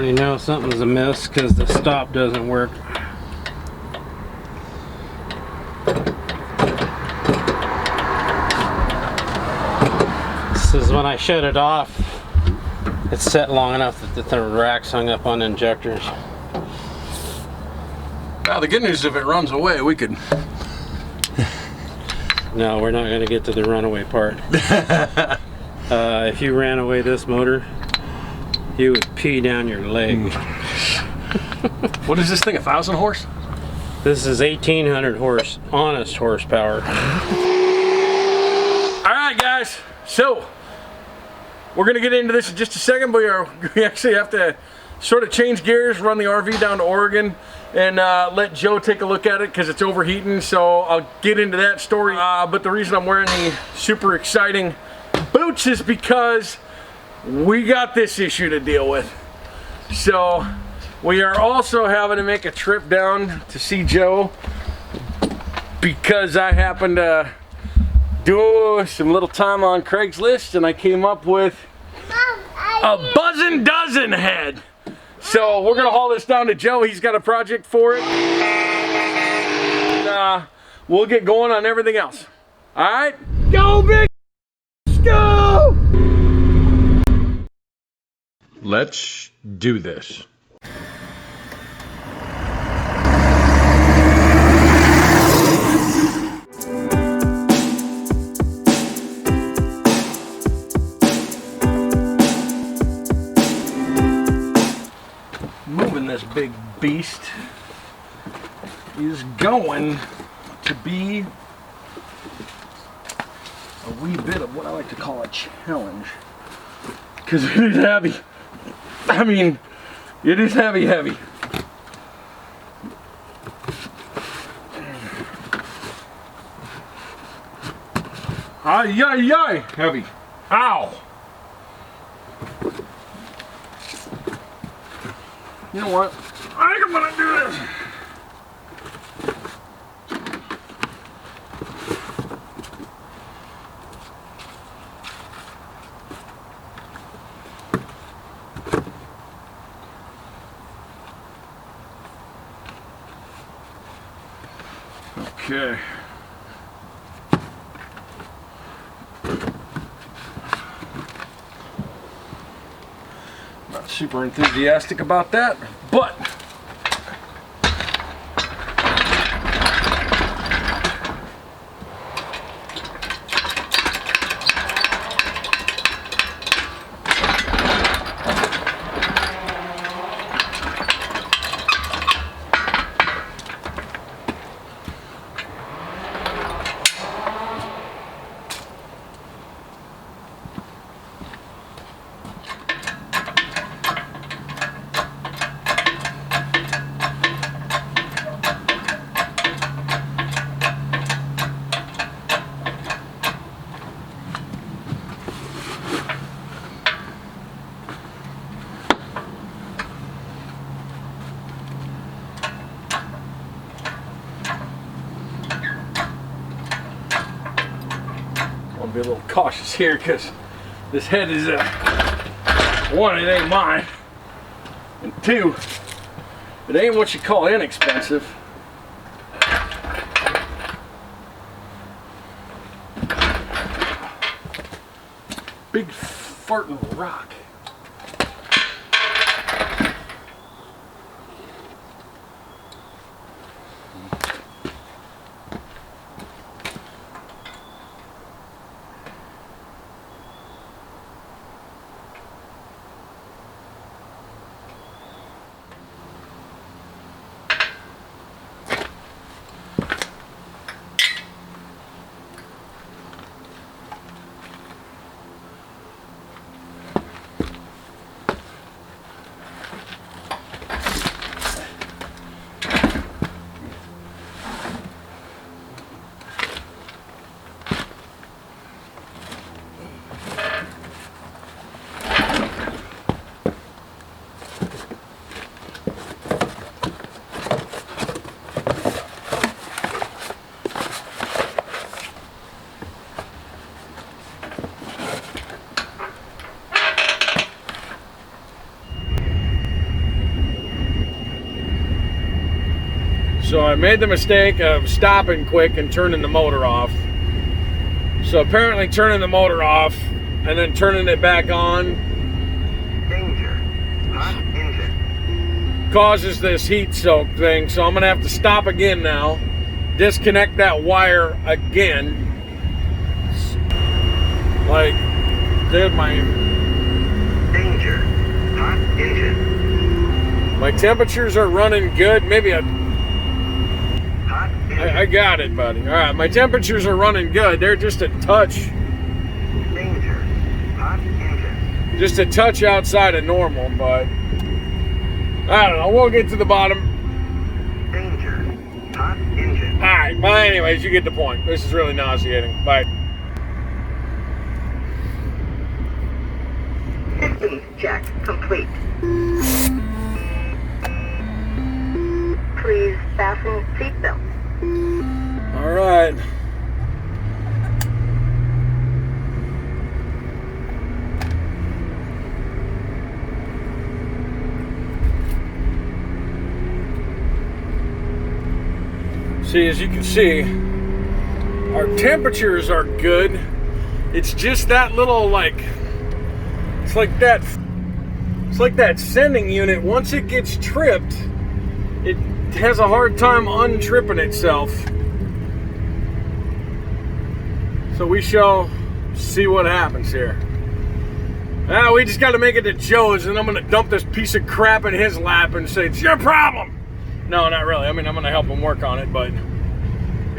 already know something's amiss because the stop doesn't work. This is when I shut it off. It's set long enough that the rack's hung up on injectors. Now the good news is if it runs away, we could... No, we're not going to get to the runaway part. If you ran away this motor, you would pee down your leg. What is this thing, 1,000 horse? This is 1,800 horse, honest horsepower. All right, guys. So, we're going to get into this in just a second, but we actually have to sort of change gears, run the RV down to Oregon, and let Joe take a look at it because it's overheating. So I'll get into that story. But the reason I'm wearing the super exciting boots is because we got this issue to deal with. So we are also having to make a trip down to see Joe because I happened to do some little time on Craigslist and I came up with a buzzin' dozen head. So we're gonna haul this down to Joe. He's got a project for it. And, we'll get going on everything else. All right? Go big, let's go! Let's do this. Moving this big beast is going to be a wee bit of what I like to call a challenge because it is heavy. I mean, it is heavy. Ay, heavy. Ow. You know what? I think I'm gonna do this. Okay. Not super enthusiastic about that, but be a little cautious here because this head is one, it ain't mine, and two, it ain't what you call inexpensive. Big farting rock. So I made the mistake of stopping quick and turning the motor off. So apparently turning the motor off and then turning it back on Danger. Hot engine. causes this heat soak thing. So I'm gonna have to stop again now, disconnect that wire again. Like, dude, Danger. Hot engine. my temperatures are running good. Maybe Hot engine. I got it, buddy. All right, my temperatures are running good. They're just a touch, Danger. Hot engine. just a touch outside of normal, but I don't know. We'll get to the bottom. Danger. Hot engine. All right. Well, anyways, you get the point. This is really nauseating. Bye. 50 check complete. Please fasten seatbelt. All right. See, as you can see, our temperatures are good. It's just that little, like, it's like that sending unit. Once it gets tripped, it has a hard time untripping itself. So we shall see what happens here. We just got to make it to Joe's, and I'm going to dump this piece of crap in his lap and say, it's your problem. No, not really. I mean, I'm going to help him work on it, but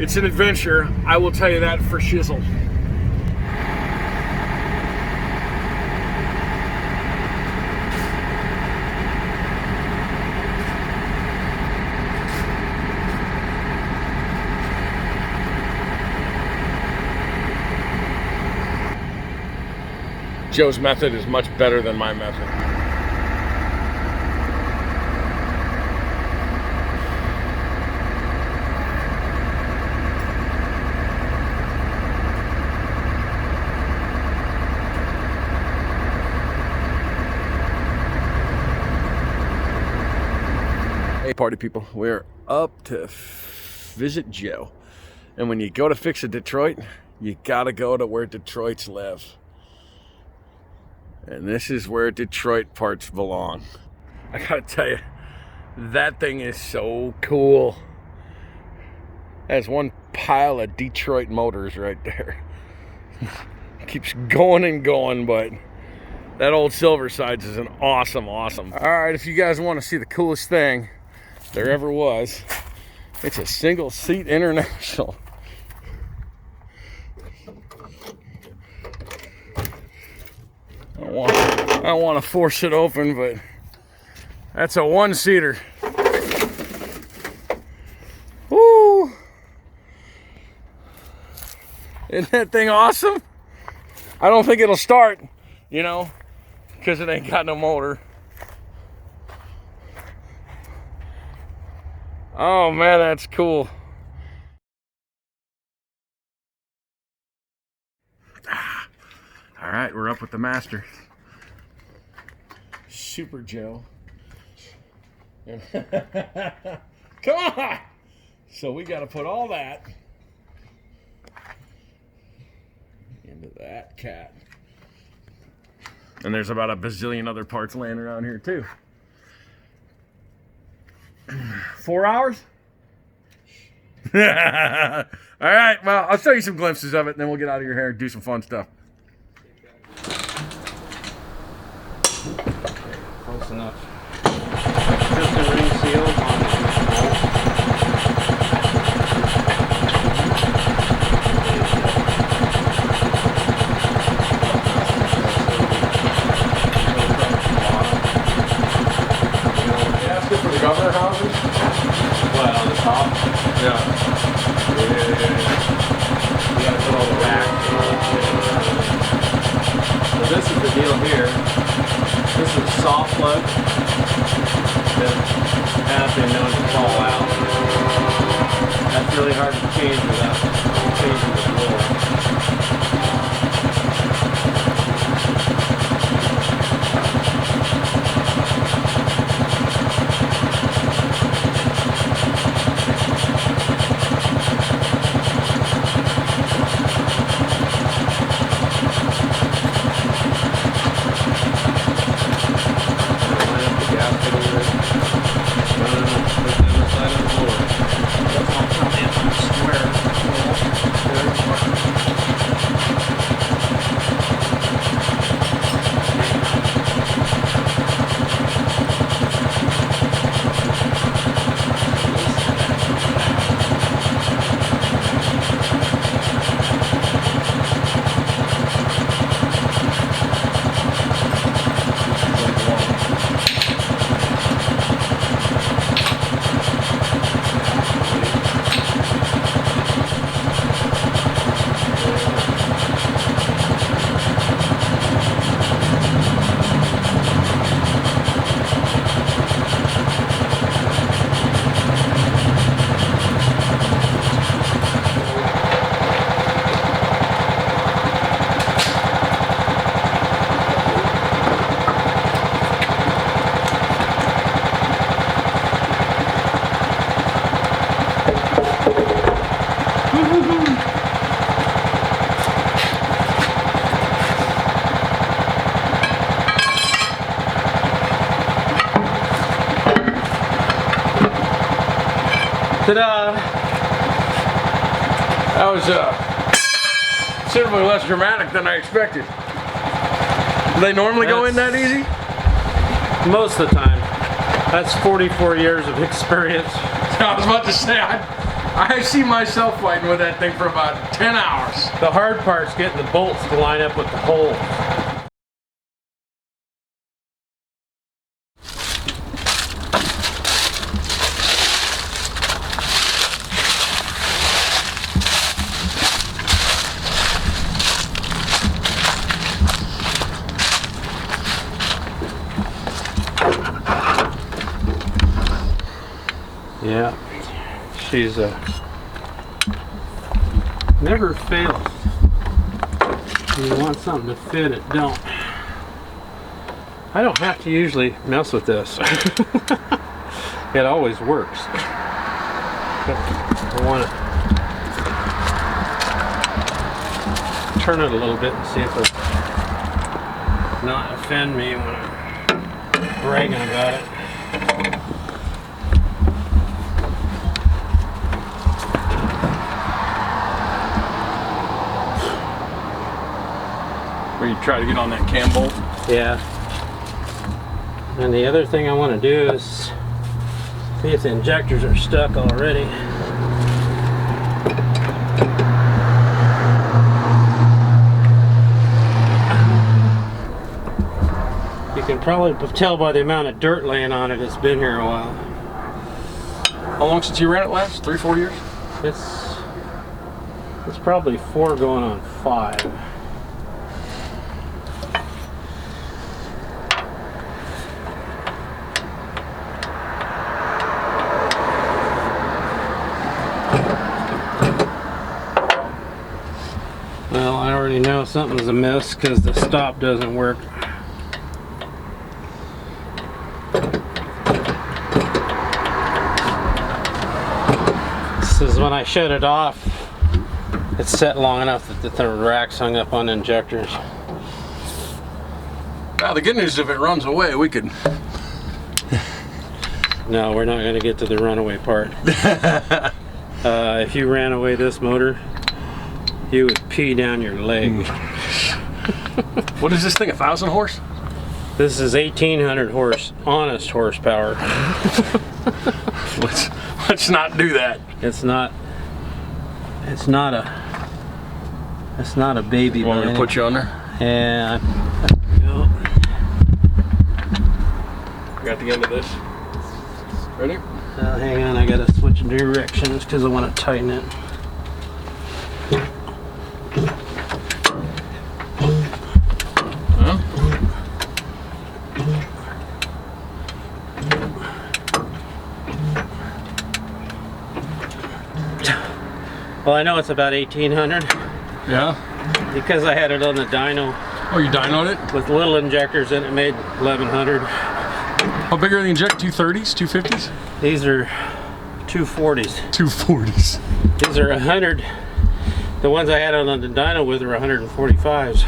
it's an adventure. I will tell you that for shizzle. Joe's method is much better than my method. Hey party people, we're up to visit Joe. And when you go to fix a Detroit, you gotta go to where Detroits live. And this is where Detroit parts belong. I gotta tell you, that thing is so cool. That's one pile of Detroit motors right there. Keeps going and going, but that old Silver Sides is an awesome. All right, if you guys want to see the coolest thing there ever was, it's a single seat International. I don't want to force it open, but that's a one-seater. Woo! Isn't that thing awesome? I don't think it'll start, you know, because it ain't got no motor. Oh man, that's cool. All right, we're up with the master. Super Joe. Come on! So we got to put all that into that cat. And there's about a bazillion other parts laying around here too. 4 hours? All right, well, I'll show you some glimpses of it, and then we'll get out of your hair and do some fun stuff. Close enough. Just a ring seal on the Gasket for the governor houses? What, on the top? Yeah. You gotta put all the rack. So this is the deal here. This is a soft plug that has been known to fall out. That's really hard to change without changing the floor. Ta-da! That was considerably less dramatic than I expected. Do they normally go in that easy? Most of the time. That's 44 years of experience. I was about to say, I see myself fighting with that thing for about 10 hours. The hard part's getting the bolts to line up with the hole. Yeah, she's never fails. You want something to fit it, don't. I don't have to usually mess with this. It always works. But I want to turn it a little bit and see if it'll not offend me when I'm bragging about it. Where you try to get on that cam bolt. Yeah. And the other thing I want to do is see if the injectors are stuck already. You can probably tell by the amount of dirt laying on it, it's been here a while. How long since you ran it last? 3-4 years? It's probably 4 going on 5. Well, I already know something's amiss because the stop doesn't work. This is when I shut it off. It's set long enough that the rack's hung up on injectors. Now the good news is if it runs away, we could... No, we're not going to get to the runaway part. If you ran away this motor, you would pee down your leg. What is this thing, 1,000 horse? This is 1,800 horse, honest horsepower. Let's not do that. It's not a baby. You want me to put you on there? Yeah. Got the end of this. Ready? Hang on, I gotta switch directions because I want to tighten it. Huh? Well, I know it's about 1,800 Yeah. because I had it on the dyno Oh, you dynoed it? with little injectors in it, made 1,100. How big are the inject? 230s, 250s? These are 240s. 240s. These are 100. The ones I had on the dyno with are 145s.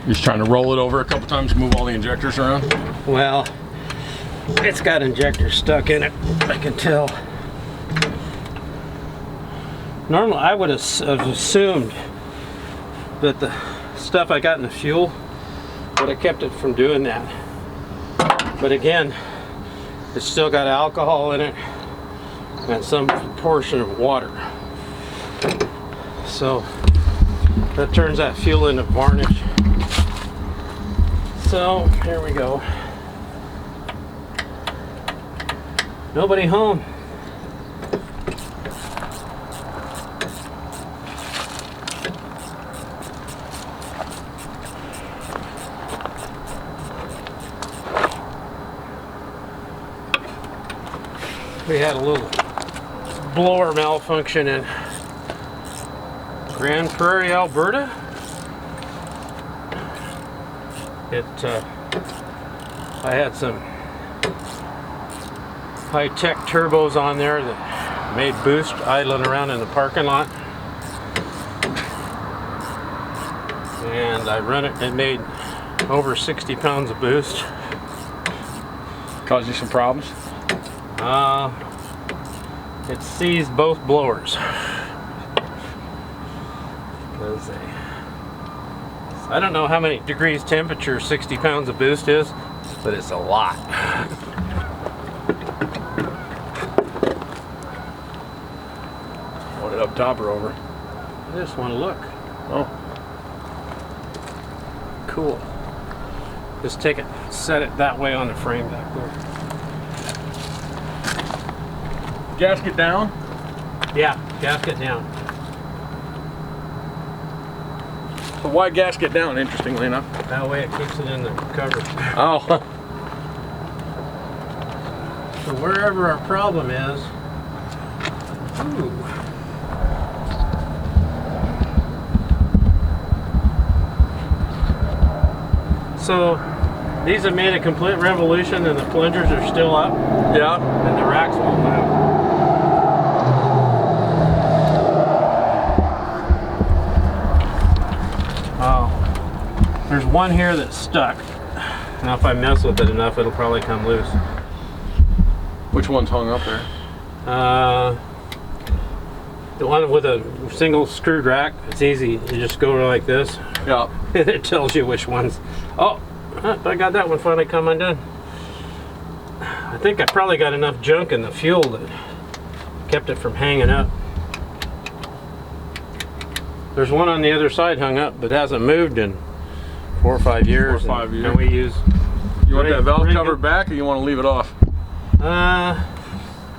You're just trying to roll it over a couple times, move all the injectors around? Well, it's got injectors stuck in it, I can tell. Normally, I would have assumed that the stuff I got in the fuel would have kept it from doing that. But again, it's still got alcohol in it and some portion of water. So that turns that fuel into varnish. So here we go. Nobody home. We had a little blower malfunction in Grand Prairie, Alberta. I had some high-tech turbos on there that made boost idling around in the parking lot. And I run it, it made over 60 pounds of boost. Caused you some problems? It seized both blowers. Let's see. I don't know how many degrees temperature 60 pounds of boost is, but it's a lot. Want it up top or over? I just want to look. Oh. Cool. Just take it, set it that way on the frame back there. Gasket down? Yeah, gasket down. So why gasket down, interestingly enough? That way it keeps it in the cover. Oh. So wherever our problem is, ooh. So these have made a complete revolution and the plungers are still up Yeah. and the racks won't move. Oh, there's one here that's stuck. Now if I mess with it enough, it'll probably come loose. Which one's hung up there? The one with a single screw rack, it's easy. You just go like this. Yeah. It tells you which ones. Oh, I got that one finally come undone. I think I probably got enough junk in the fuel that kept it from hanging up. There's one on the other side hung up, but hasn't moved in 4 or 5 years. 4 or 5 years. And we use. You want that valve cover back, or you want to leave it off?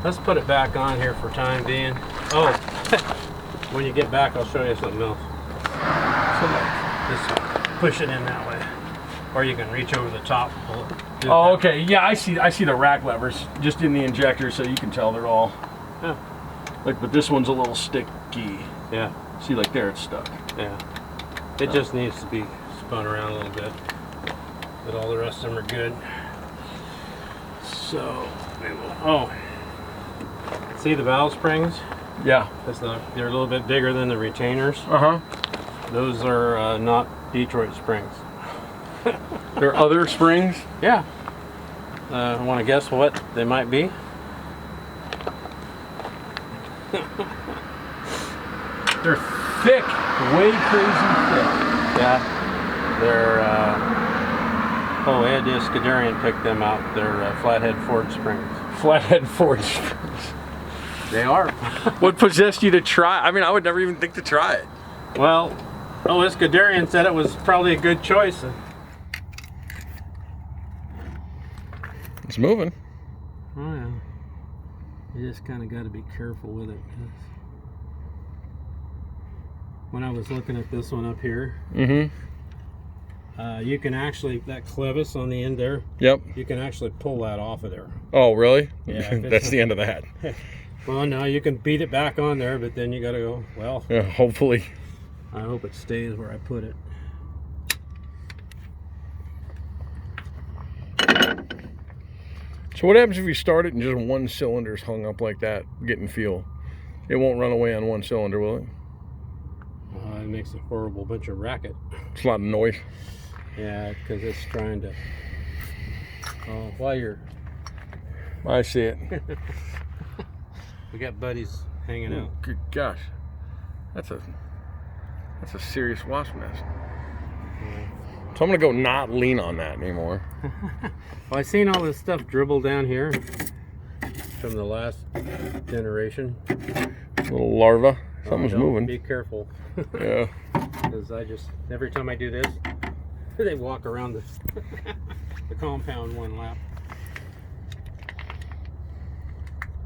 Let's put it back on here for time being. Oh, when you get back, I'll show you something else. Just push it in that way, or you can reach over the top. And pull it. Oh, okay. Yeah, I see the rack levers just in the injector, so you can tell they're all. Yeah. Like, but this one's a little sticky. Yeah. See, like there, it's stuck. Yeah. It just needs to be spun around a little bit, but all the rest of them are good. So, oh, see the valve springs? Yeah. They're a little bit bigger than the retainers. Uh-huh. Those are not Detroit springs. There are other springs? Yeah. Want to guess what they might be? They're thick, way crazy thick. Yeah. They're, Ed Escuderian picked them out. They're flathead Ford springs. Flathead Ford springs. They are. What possessed you to try? I mean, I would never even think to try it. Well, Escuderian said it was probably a good choice. It's moving. Oh yeah. You just kind of got to be careful with it. When I was looking at this one up here, you can actually, that clevis on the end there, Yep. you can actually pull that off of there. Oh, really? Yeah. That's the end of that. Well, no, you can beat it back on there, but then you got to go, well, Yeah, hopefully. I hope it stays where I put it. So what happens if you start it and just one cylinder's hung up like that, getting fuel? It won't run away on one cylinder, will it? It makes a horrible bunch of racket. It's a lot of noise. Yeah, because it's trying to. Oh, while you're. I see it. We got buddies hanging out. Good gosh, that's a serious wasp nest. So I'm gonna go not lean on that anymore. Well, I seen all this stuff dribble down here from the last generation. Little larva. Something's Don't moving. Be careful. Yeah. Because every time I do this, they walk around the compound one lap.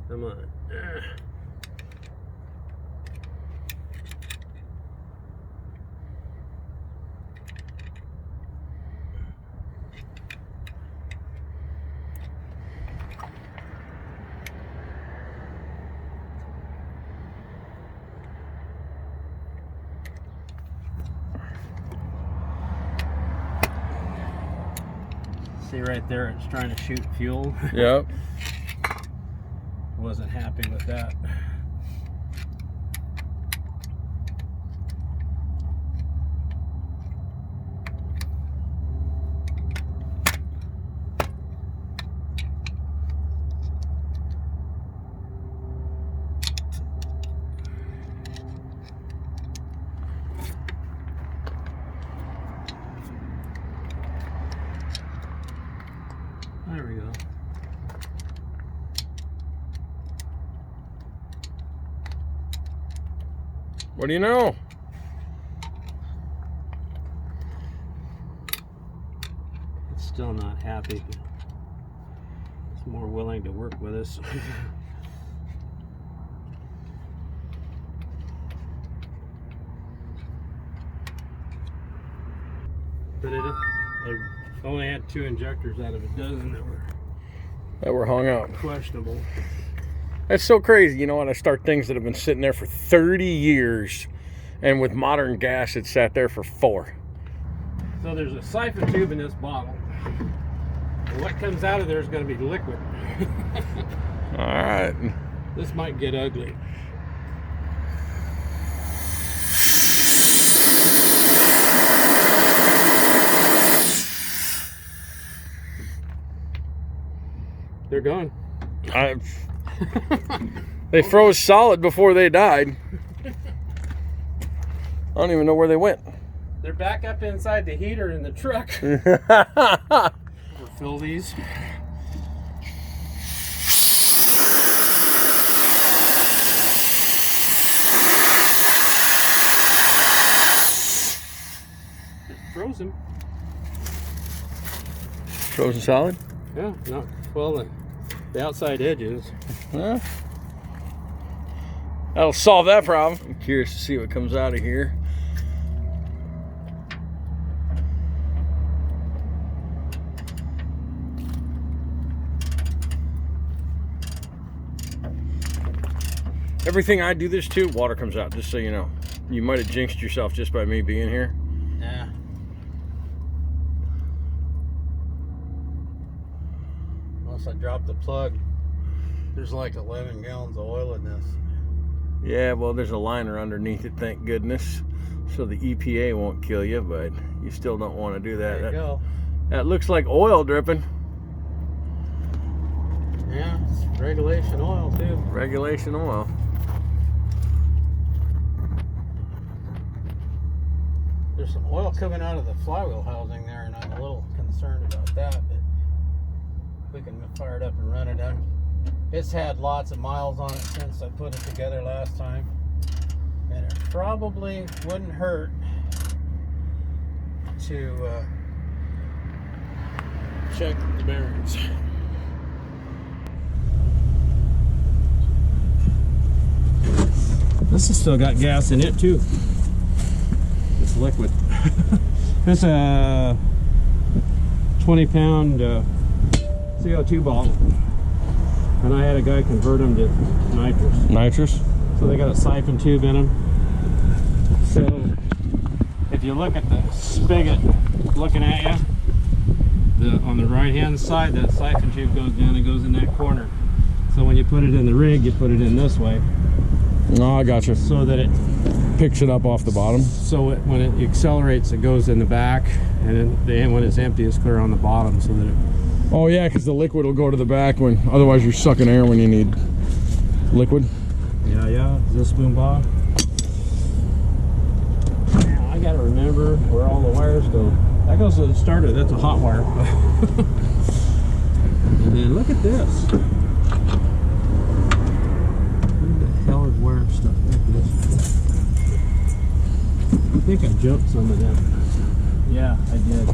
Come on. See right there, it's trying to shoot fuel. Yep. Wasn't happy with that. What do you know? It's still not happy. It's more willing to work with us. But I only had 2 injectors out of a dozen that were hung up. questionable. That's so crazy. You know what? I start things that have been sitting there for 30 years, and with modern gas, it sat there for 4. So there's a siphon tube in this bottle. And what comes out of there is going to be liquid. All right. This might get ugly. They're gone. They froze solid before they died. I don't even know where they went. They're back up inside the heater in the truck. We'll fill these. It's frozen. Frozen solid? Yeah, not well. The outside edges. Yeah. That'll solve that problem. I'm curious to see what comes out of here. Everything I do this to, water comes out, just so you know. You might have jinxed yourself just by me being here. Yeah. Once I drop the plug, there's like 11 gallons of oil in this. Yeah, well, there's a liner underneath it, thank goodness. So the EPA won't kill you, but you still don't want to do that. There you go. That looks like oil dripping. Yeah, it's regulation oil too. Regulation oil. There's some oil coming out of the flywheel housing there, and I'm a little concerned about that, but we can fire it up and run it. It's had lots of miles on it since I put it together last time, and it probably wouldn't hurt to check the bearings. This has still got gas in it too. It's liquid. It's a 20-pound CO2 bottle, and I had a guy convert them to nitrous. Nitrous? So they got a siphon tube in them. So if you look at the spigot looking at you, on the right hand side, that siphon tube goes down and goes in that corner. So when you put it in the rig, you put it in this way. Oh, I gotcha. So that it picks it up off the bottom. So when it accelerates, it goes in the back, and then when it's empty, it's clear on the bottom, so that it. Oh yeah, because the liquid will go to the back when. Otherwise, you're sucking air when you need liquid. Yeah. Is this boom bob? I gotta remember where all the wires go. That goes to the starter. That's a hot wire. And then look at this. Wire stuff like this. I think I jumped some of them. Yeah, I did.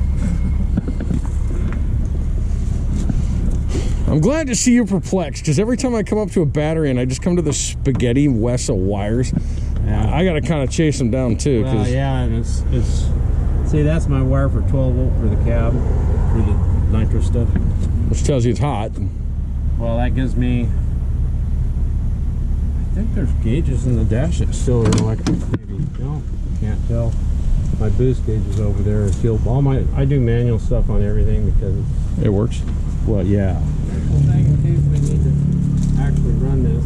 I'm glad to see you're perplexed, because every time I come up to a battery and I just come to the spaghetti west of wires, Yeah. I gotta kind of chase them down too. Well, yeah, and it's see, that's my wire for 12 volt for the cab, for the nitro stuff. Which tells you it's hot. Well, that gives me. I think there's gauges in the dash that still are like maybe no, can't tell. My boost gauge is over there. I do manual stuff on everything because it works. Well, yeah. Well, thing in case we need to actually run this.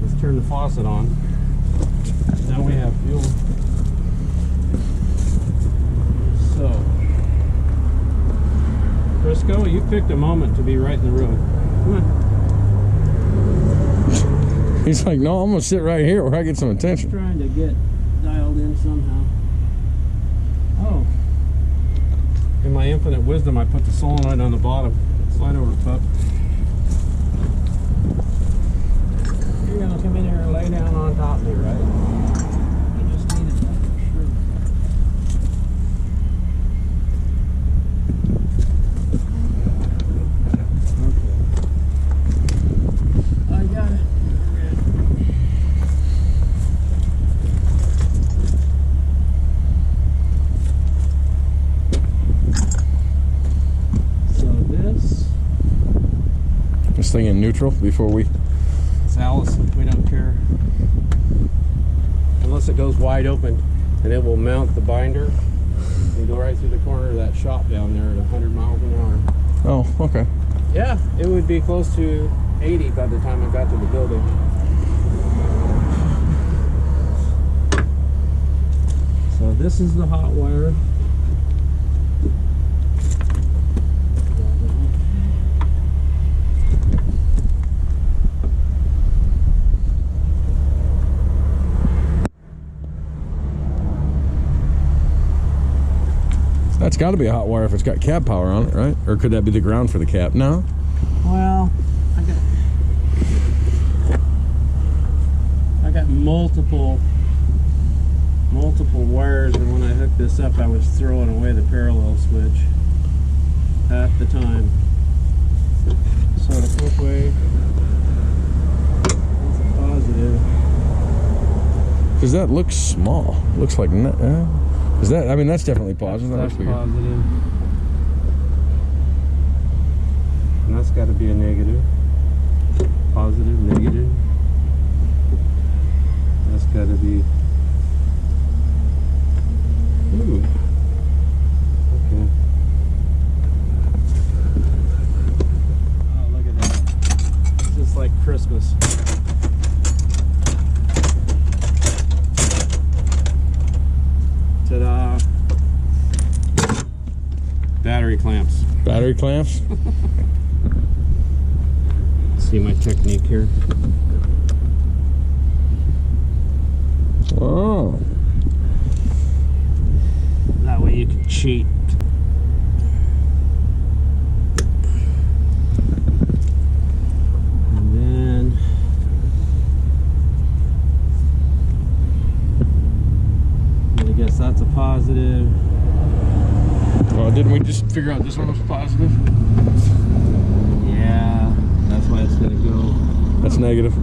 Let's turn the faucet on. Now we have fuel. So, Crisco, you picked a moment to be right in the road. Come on. He's like, no, I'm gonna sit right here where I get some attention. Trying to get dialed in somehow. Oh. In my infinite wisdom, I put the solenoid on the bottom. Slide over, pup. You're gonna come in here and lay down on top of me, right? neutral before we... It's Allison. We don't care. Unless it goes wide open, and it will mount the binder and go right through the corner of that shop down there at 100 miles an hour. Oh, okay. Yeah, it would be close to 80 by the time I got to the building. So this is the hot wire. That's got to be a hot wire if it's got cab power on it, right? Or could that be the ground for the cab? No? Well, I got multiple wires, and when I hooked this up I was throwing away the parallel switch half the time. So the flip way, that's a positive. Because that looks small. Looks like... is that... I mean, that's definitely positive. That's That looks positive. And that's got to be a negative. Positive, negative. That's got to be... Ooh. Okay. Oh, look at that. It's just like Christmas. Ta-da. Battery clamps. Battery clamps? See my technique here. Oh. That way you can cheat. And then I guess that's a positive. Well, didn't we just figure out this one was positive? Yeah, that's why it's gonna go. That's negative.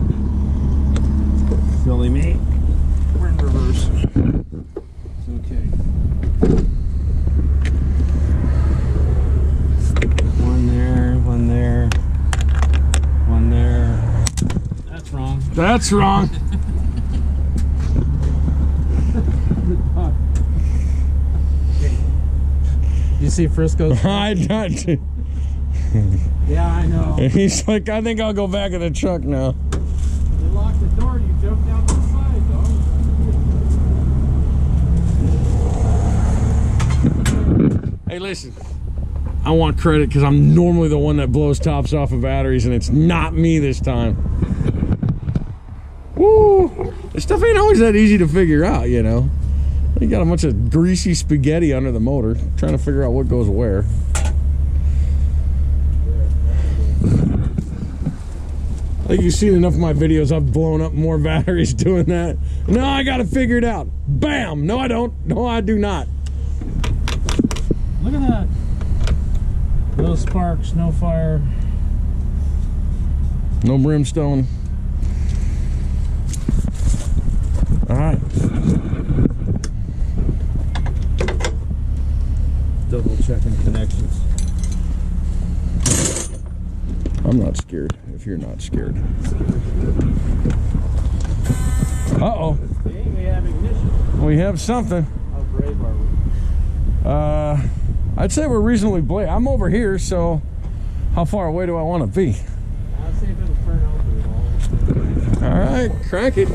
Silly me. We're in reverse. It's okay. One there, one there, one there. That's wrong. That's wrong. You see Frisco's? I don't. Yeah, I know. He's like, I think I'll go back in the truck now. You locked the door, you jumped down to the side, dog. Hey, listen. I want credit because I'm normally the one that blows tops off of batteries, and it's not me this time. Woo! This stuff ain't always that easy to figure out, you know. You got a bunch of greasy spaghetti under the motor, trying to figure out what goes where. I think you've seen enough of my videos. I've blown up more batteries doing that. No, I got to figure it out. Bam! No, I don't. No, I do not. Look at that. No sparks, no fire. No brimstone. All right. Double checking connections. I'm not scared if you're not scared. Uh-oh. Hey, we have ignition. We have something. How brave are we? I'd say we're reasonably blazed. I'm over here, so how far away do I want to be? I'll see if it'll turn over at all. All right, crank it.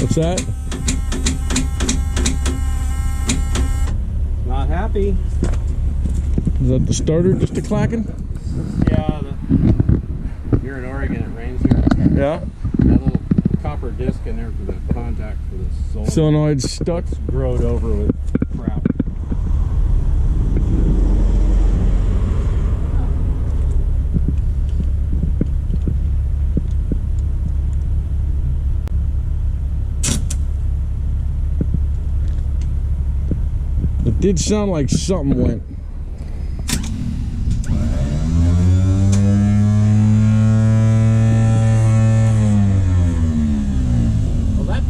What's that? Not happy. Is that the starter just a clacking? Yeah, here in Oregon it rains here. Yeah. That little copper disc in there for the contact for the Solenoid's stuck. growed over with crap. It did sound like something went. Well, that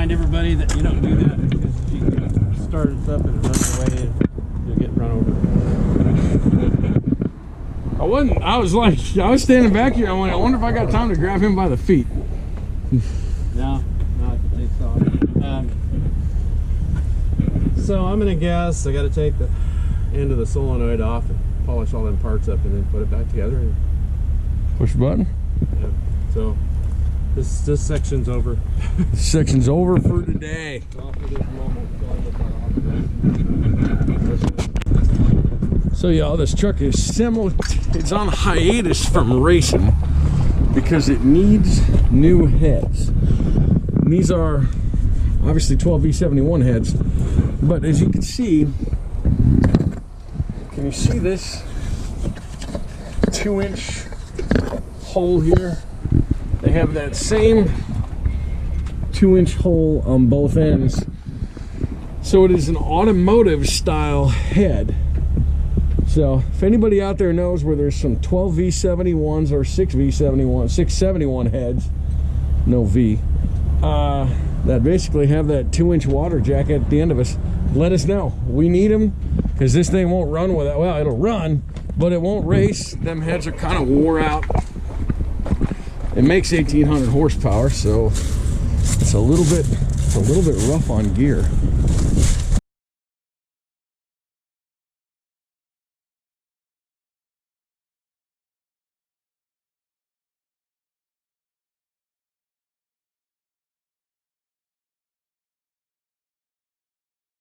remind everybody that you don't do that, because if you start it up and it runs away, you'll get run over. I was standing back here. I wonder if I got time to grab him by the feet. No, it takes off. So I'm gonna guess I got to take the end of the solenoid off and polish all them parts up and then put it back together. And, Push the button. yeah. So this section's over. This section's over for today. Well, for this moment, so I get that off. So y'all, this truck is similar. It's on hiatus from racing because it needs new heads. And these are obviously 12V71 heads, but as you can see, can you see this 2-inch hole here? They have that same 2-inch hole on both ends. So it is an automotive style head. So if anybody out there knows where there's some 12V71s or 671 heads, no V, that basically have that 2-inch water jacket at the end of us, let us know. We need them because this thing won't run without, well, it'll run, but it won't race. Them heads are kind of wore out. It makes 1,800 horsepower, so it's a little bit rough on gear.